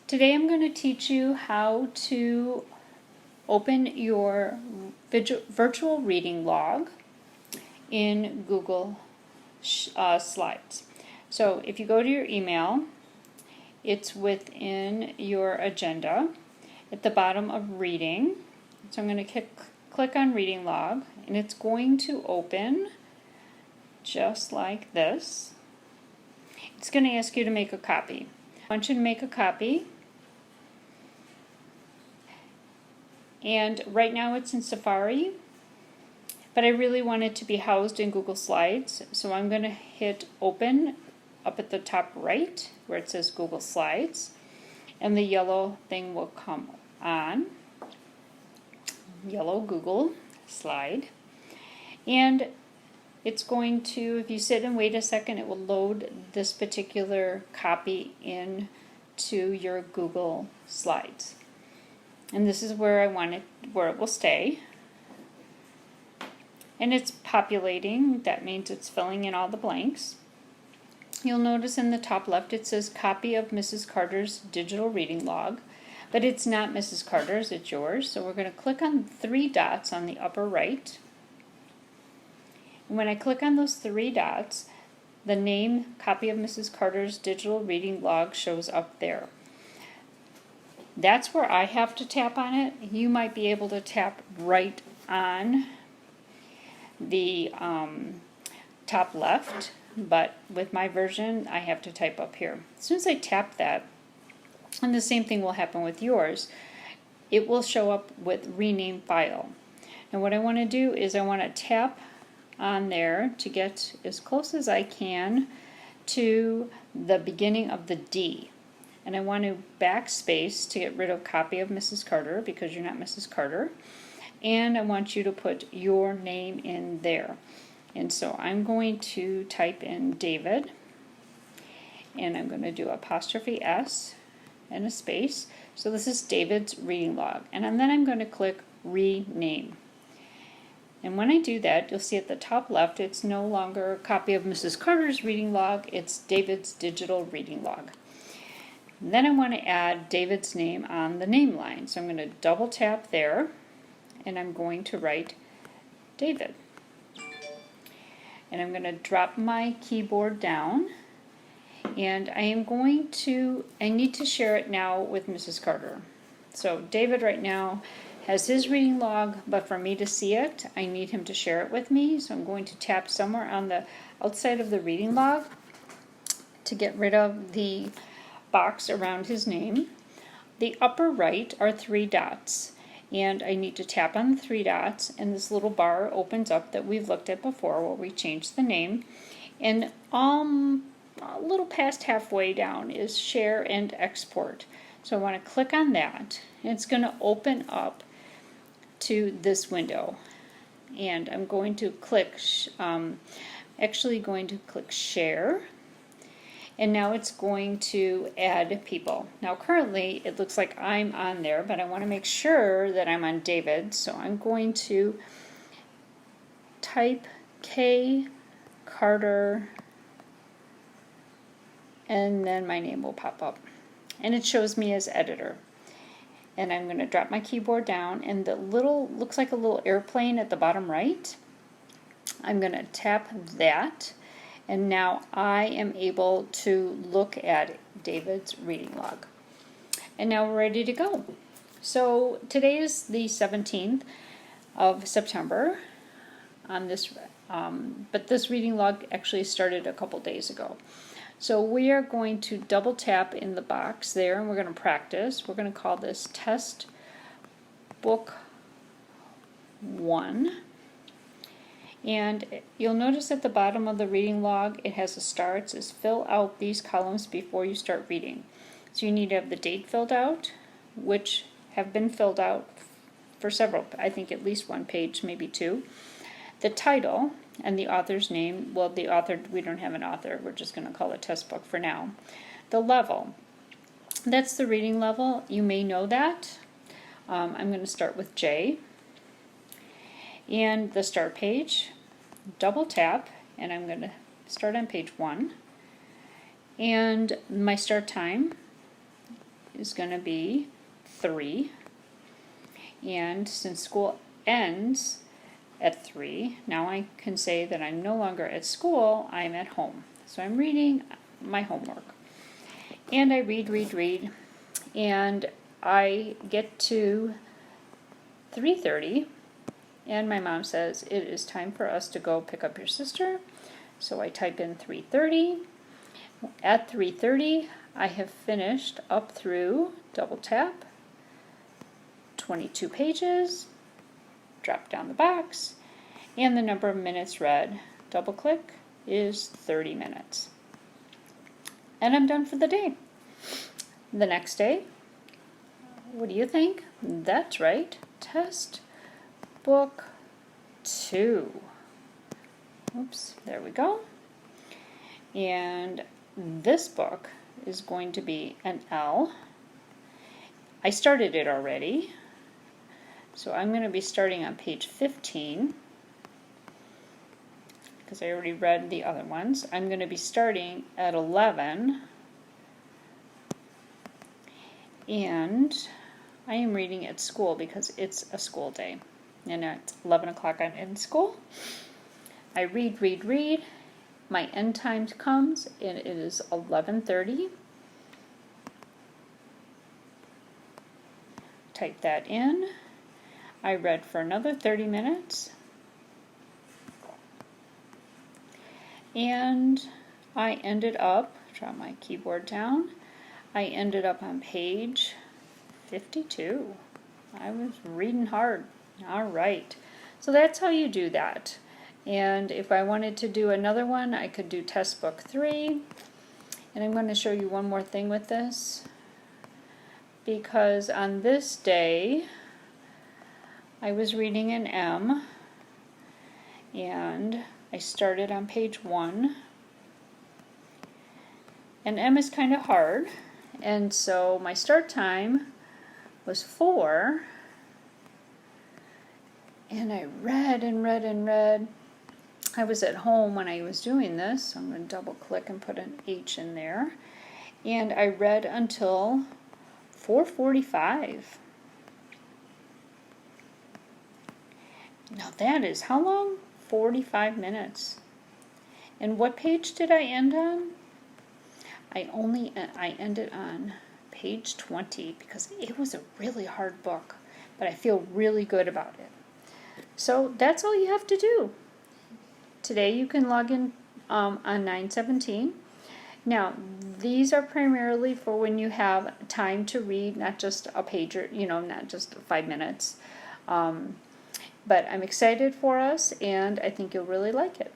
Today I'm going to teach you how to open your virtual reading log in Google Slides. So if you go to your email, it's within your agenda at the bottom of reading. So I'm going to click on reading log, and it's going to open just like this. It's going to ask you to make a copy. I want you to make a copy. And right now it's in Safari, but I really want it to be housed in Google Slides. So I'm going to hit open up at the top right where it says Google Slides, and the yellow thing will come on, yellow Google slide. And it's going to, if you sit and wait a second, it will load this particular copy in to your Google Slides. And this is where I want it, where it will stay. And it's populating. That means it's filling in all the blanks. You'll notice in the top left it says copy of Mrs. Carter's digital reading log, but it's not Mrs. Carter's, it's yours. So we're going to click on 3 dots on the upper right. And when I click on those 3 dots, the name copy of Mrs. Carter's digital reading log shows up there. That's where I have to tap on it. You might be able to tap right on the top left, but with my version I have to type up here. As soon as I tap that, and the same thing will happen with yours, it will show up with rename file. And what I want to do is I want to tap on there to get as close as I can to the beginning of the D. And I want to backspace to get rid of copy of Mrs. Carter because you're not Mrs. Carter. And I want you to put your name in there. And so I'm going to type in David, and I'm going to do apostrophe S and a space. So this is David's reading log. And then I'm going to click rename. And when I do that, you'll see at the top left, it's no longer a copy of Mrs. Carter's reading log, it's David's digital reading log. And then I want to add David's name on the name line. So I'm going to double tap there, and I'm going to write David. And I'm going to drop my keyboard down, and I need to share it now with Mrs. Carter. So David right now has his reading log, but for me to see it, I need him to share it with me. So I'm going to tap somewhere on the outside of the reading log to get rid of the box around his name. The upper right are 3 dots, and I need to tap on the 3 dots, and this little bar opens up that we've looked at before where we changed the name. And a little past halfway down is share and export. So I want to click on that, and it's going to open up to this window. And I'm going to click, click share. And now it's going to add people. Now currently it looks like I'm on there, but I want to make sure that I'm on David. So I'm going to type K Carter, and then my name will pop up. And it shows me as editor. And I'm going to drop my keyboard down, and the looks like a little airplane at the bottom right. I'm going to tap that, and now I am able to look at David's reading log. And now we're ready to go. So today is the 17th of September on this, but this reading log actually started a couple days ago. So we are going to double tap in the box there, and we're going to practice. We're going to call this Test Book 1. And you'll notice at the bottom of the reading log, it has a star. It says fill out these columns before you start reading. So you need to have the date filled out, which have been filled out for several, I think at least 1 page, maybe 2. The title and the author's name. Well, the author, we don't have an author. We're just going to call it test book for now. The level. That's the reading level. You may know that. I'm going to start with J. And the start page. Double tap, and I'm going to start on page 1. And my start time is going to be 3. And since school ends at 3, now I can say that I'm no longer at school, I'm at home. So I'm reading my homework. And I read, and I get to 3:30, and my mom says, it is time for us to go pick up your sister. So I type in 3:30. At 3:30, I have finished up through, double tap, 22 pages, drop down the box, and the number of minutes read, double click, is 30 minutes. And I'm done for the day. The next day, what do you think? That's right, test book 2. Oops, there we go. And this book is going to be an L. I started it already, so I'm going to be starting on page 15 because I already read the other ones. I'm going to be starting at 11, and I am reading at school because it's a school day, and at 11 o'clock I'm in school. I read. My end time comes, and it is 11:30. Type that in. I read for another 30 minutes. And I ended up, drop my keyboard down, I ended up on page 52. I was reading hard. All right. So that's how you do that. And if I wanted to do another one, I could do test book 3. And I'm going to show you one more thing with this. Because on this day, I was reading an M. And I started on page 1. And M is kind of hard. And so my start time was 4. And I read. I was at home when I was doing this, so I'm going to double click and put an H in there. And I read until 4:45. Now that is how long? 45 minutes. And what page did I end on? I ended on page 20 because it was a really hard book, but I feel really good about it. So that's all you have to do. Today you can log in on 9/17. Now, these are primarily for when you have time to read, not just a page or, not just 5 minutes. But I'm excited for us, and I think you'll really like it.